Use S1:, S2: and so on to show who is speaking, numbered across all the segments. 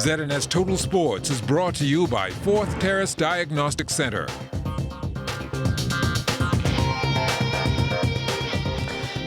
S1: ZNS Total Sports is brought to you by Fourth Terrace Diagnostic Center.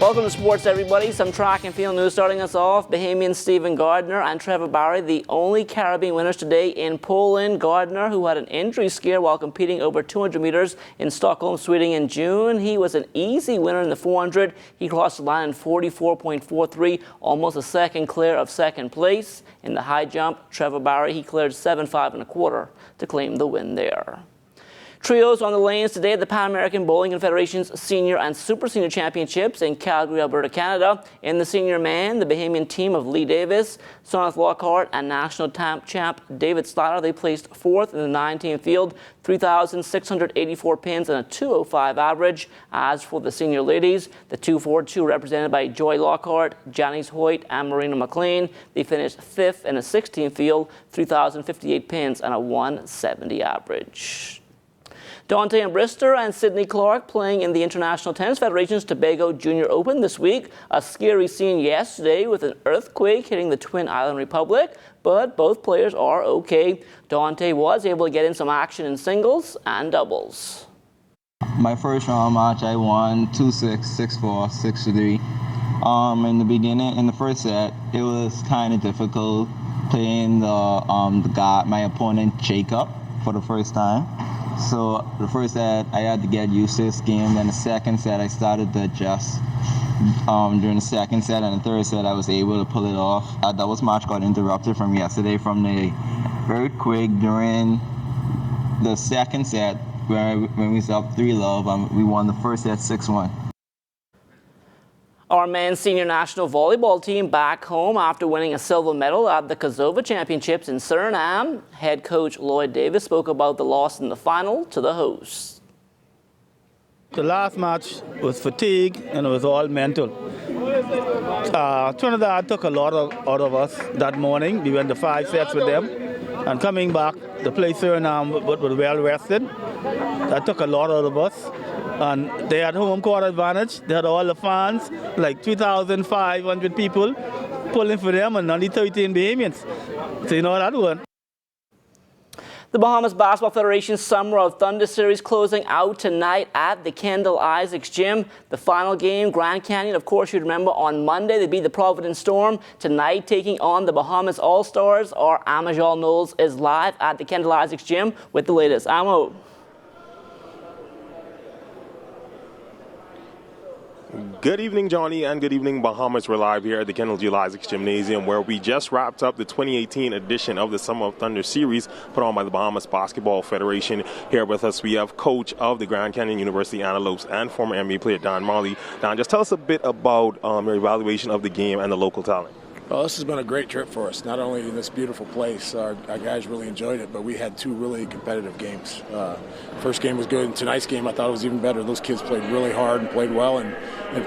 S2: Welcome to sports, everybody. Some track and field news starting us off. Bahamian Stephen Gardner and Trevor Barry, the only Caribbean winners today in Poland. Gardner, who had an injury scare while competing over 200 meters in Stockholm, Sweden in June. He was an easy winner in the 400. He crossed the line in 44.43, almost a second clear of second place. In the high jump, Trevor Barry, he cleared 7.5 1/4 to claim the win there. Trios on the lanes today at the Pan American Bowling Confederation's Senior and Super Senior Championships in Calgary, Alberta, Canada. In the senior man, the Bahamian team of Lee Davis, Sonath Lockhart, and national champ David Slider, they placed fourth in the 9-team field, 3,684 pins and a 205 average. As for the senior ladies, the 242 represented by Joy Lockhart, Janice Hoyt, and Marina McLean, they finished fifth in a 16 field, 3,058 pins and a 170 average. Dante and Brister and Sidney Clark playing in the International Tennis Federation's Tobago Junior Open this week. A scary scene yesterday with an earthquake hitting the Twin Island Republic, but both players are okay. Dante was able to get in some action in singles and doubles.
S3: My first round match, I won 2-6, 6-4, 6-3. In the beginning, in the first set, it was kind of difficult playing the guy, my opponent Jacob, for the first time. So the first set, I had to get used to this game. Then the second set, I started to adjust during the second set. And the third set, I was able to pull it off. That doubles match got interrupted from yesterday from the earthquake during the second set, when we was up 3-love. We won the first set 6-1.
S2: Our men's senior national volleyball team back home after winning a silver medal at the Kosovo Championships in Suriname. Head coach Lloyd Davis spoke about the loss in the final to the hosts.
S4: The last match was fatigue and it was all mental. Trinidad took a lot out of us that morning. We went to 5 sets with them. And coming back to play Suriname but well rested, that took a lot out of us. And they had home court advantage. They had all the fans, like 2,500 people pulling for them and only 13 Bahamians. So you know what that was.
S2: The Bahamas Basketball Federation's Summer of Thunder Series closing out tonight at the Kendall Isaacs Gym. The final game, Grand Canyon, of course, you remember on Monday they beat the Providence Storm. Tonight, taking on the Bahamas All-Stars, our Amajal Knowles is live at the Kendall Isaacs Gym with the latest. Amo.
S5: Good evening, Johnny, and good evening, Bahamas. We're live here at the Kendall G. Isaacs Gymnasium, where we just wrapped up the 2018 edition of the Summer of Thunder Series put on by the Bahamas Basketball Federation. Here with us, we have coach of the Grand Canyon University Antelopes and former NBA player Don Marley. Don, just tell us a bit about your evaluation of the game and the local talent.
S6: Well, this has been a great trip for us. Not only in this beautiful place, our guys really enjoyed it, but we had 2 really competitive games. First game was good, and tonight's game I thought it was even better. Those kids played really hard and played well and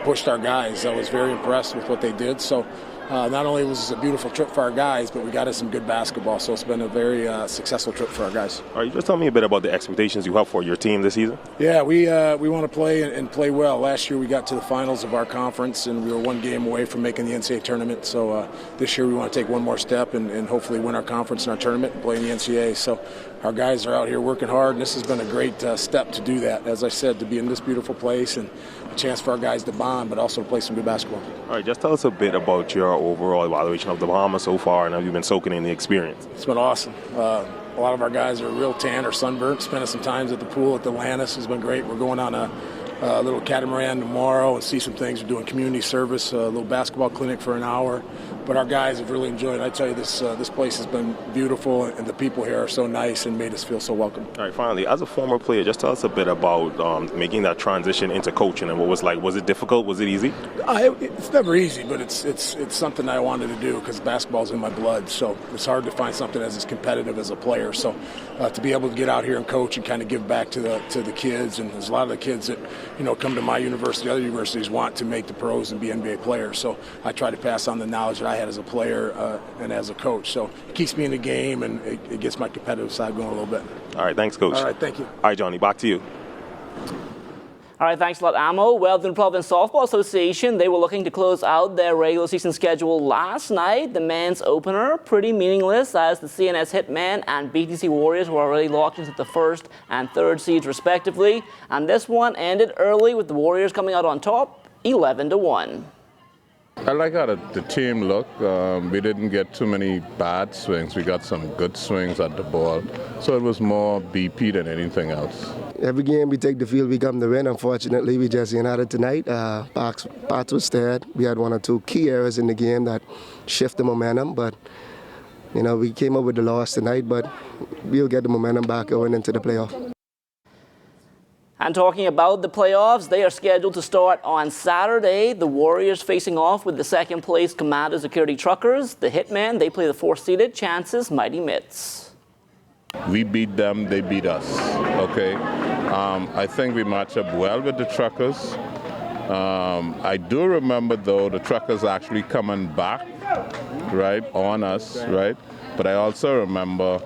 S6: pushed our guys. I was very impressed with what they did. So not only was this a beautiful trip for our guys, but we got us some good basketball. So it's been a very successful trip for our guys.
S5: All right, just tell me a bit about the expectations you have for your team this season.
S6: Yeah, we want to play and play well. Last year we got to the finals of our conference, and we were 1 game away from making the NCAA tournament. So this year we want to take one more step and hopefully win our conference and our tournament and play in the NCAA. So our guys are out here working hard, and this has been a great step to do that. As I said, to be in this beautiful place and a chance for our guys to bond, but also to play some good basketball.
S5: All right, just tell us a bit about your overall evaluation of the Bahamas so far, and have you been soaking in the experience?
S6: It's been awesome. A lot of our guys are real tan or sunburnt, spending some time at the pool at the Lannis has been great. We're going on a little catamaran tomorrow and see some things. We're doing community service, a little basketball clinic for an hour. But our guys have really enjoyed it. I tell you, this place has been beautiful, and the people here are so nice and made us feel so welcome.
S5: All right, finally, as a former player, just tell us a bit about making that transition into coaching and what was like. Was it difficult? Was it easy?
S6: It's never easy, but it's something I wanted to do because basketball's in my blood. So it's hard to find something as competitive as a player. So to be able to get out here and coach and kind of give back to the kids, and there's a lot of the kids that come to my university, other universities want to make the pros and be NBA players. So I try to pass on the knowledge that I had as a player and as a coach. So it keeps me in the game, and it gets my competitive side going a little bit.
S5: All right, thanks, Coach.
S6: All right, thank you.
S5: All right, Johnny, back to you.
S2: All right, thanks a lot, Amo. Well, the Province Softball Association, they were looking to close out their regular season schedule last night. The men's opener, pretty meaningless, as the CNS Hitmen and BTC Warriors were already locked into the first and third seeds, respectively. And this one ended early with the Warriors coming out on top, 11-1.
S7: I like how the team looked. We didn't get too many bad swings. We got some good swings at the ball. So it was more BP than anything else.
S8: Every game we take the field, we come to win. Unfortunately, we just ain't had it tonight. Parks was dead. We had one or two key errors in the game that shift the momentum. But, you know, we came up with the loss tonight, but we'll get the momentum back going into the playoff.
S2: And talking about the playoffs, they are scheduled to start on Saturday. The Warriors facing off with the second-place Commander Security Truckers. The Hitmen, they play the fourth-seeded Chances Mighty Mitts.
S7: We beat them, they beat us, okay? I think we match up well with the Truckers. I do remember, though, the Truckers actually coming back, right, on us, right? But I also remember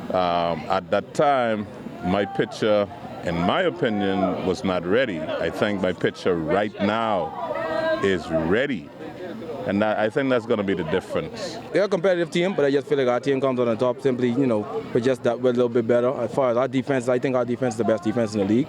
S7: at that time, my pitcher, in my opinion, was not ready. I think my pitcher right now is ready. And I think that's going to be the difference.
S9: They're a competitive team, but I just feel like our team comes on the top simply, you know, we're just that we're a little bit better. As far as our defense, I think our defense is the best defense in the league.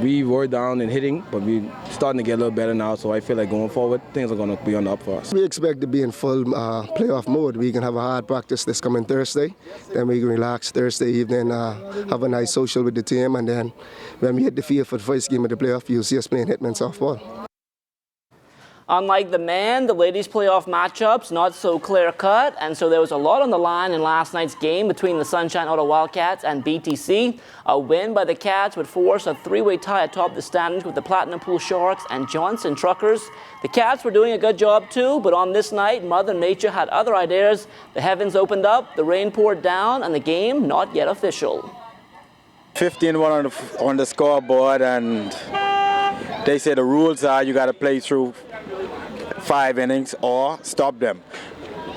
S9: We were down in hitting, but we're starting to get a little better now, so I feel like going forward, things are going to be on the up for us.
S8: We expect to be in full playoff mode. We can have a hard practice this coming Thursday, then we can relax Thursday evening, have a nice social with the team, and then when we hit the field for the first game of the playoff, you'll see us playing Hitman softball.
S2: Unlike the men, the ladies' playoff matchups not so clear-cut, and so there was a lot on the line in last night's game between the Sunshine Auto Wildcats and BTC. A win by the Cats would force a three-way tie atop the standings with the Platinum Pool Sharks and Johnson Truckers. The Cats were doing a good job too, but on this night, Mother Nature had other ideas. The heavens opened up, the rain poured down, and the game not yet official.
S10: 15-1 on the scoreboard, and they say the rules are you got to play through 5 innings or stop them.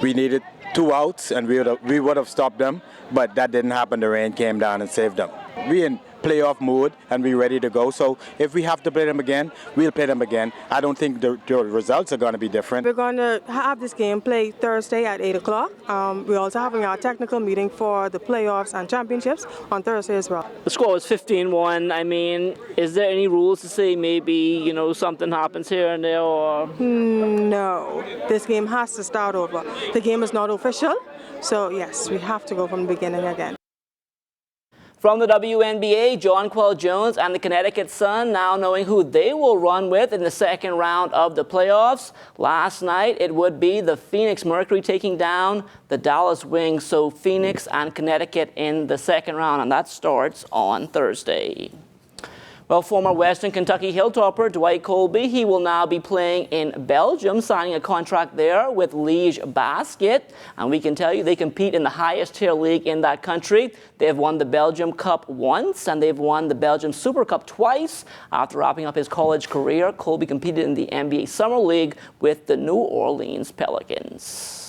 S10: We needed 2 outs, and we would have stopped them, but that didn't happen. The rain came down and saved them. We in playoff mode, and we're ready to go. So if we have to play them again, we'll play them again. I don't think the results are going to be different.
S11: We're going to have this game played Thursday at 8 o'clock. We're also having our technical meeting for the playoffs and championships on Thursday as well.
S2: The score was 15-1. I mean, is there any rules to say maybe, you know, something happens here and there? Or?
S11: No. This game has to start over. The game is not official, so yes, we have to go from the beginning again.
S2: From the WNBA, Jonquel Jones and the Connecticut Sun now knowing who they will run with in the second round of the playoffs. Last night, it would be the Phoenix Mercury taking down the Dallas Wings. So Phoenix and Connecticut in the second round, and that starts on Thursday. Well, former Western Kentucky Hilltopper Dwight Colby, he will now be playing in Belgium, signing a contract there with Liège Basket. And we can tell you they compete in the highest tier league in that country. They have won the Belgium Cup once, and they've won the Belgium Super Cup twice. After wrapping up his college career, Colby competed in the NBA Summer League with the New Orleans Pelicans.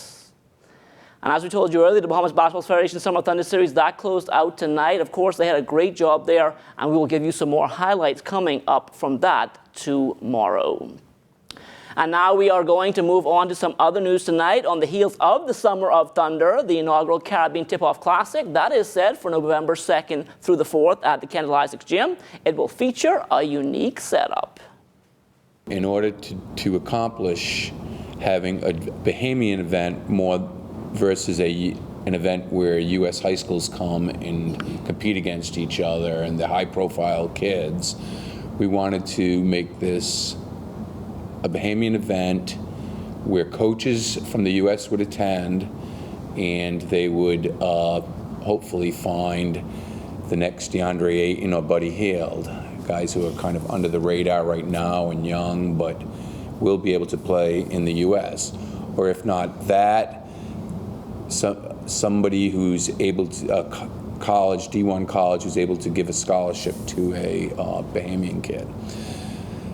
S2: And as we told you earlier, the Bahamas Basketball Federation Summer Thunder Series, that closed out tonight. Of course, they had a great job there, and we will give you some more highlights coming up from that tomorrow. And now we are going to move on to some other news tonight. On the heels of the Summer of Thunder, the inaugural Caribbean Tip-Off Classic, that is set for November 2nd through the 4th at the Kendall Isaacs Gym. It will feature a unique setup.
S12: In order to accomplish having a Bahamian event more versus an event where U.S. high schools come and compete against each other and the high-profile kids, we wanted to make this a Bahamian event where coaches from the U.S. would attend, and they would hopefully find the next DeAndre Ayton or Buddy Hield, guys who are kind of under the radar right now and young, but will be able to play in the U.S. Or if not that, somebody who's able to, college, D1 college, who's able to give a scholarship to a Bahamian kid.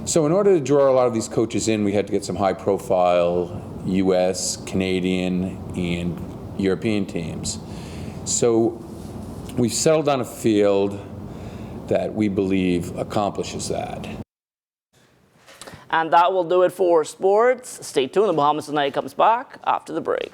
S12: So in order to draw a lot of these coaches in, we had to get some high-profile U.S., Canadian, and European teams. So we've settled on a field that we believe accomplishes that.
S2: And that will do it for sports. Stay tuned. The Bahamas Tonight comes back after the break.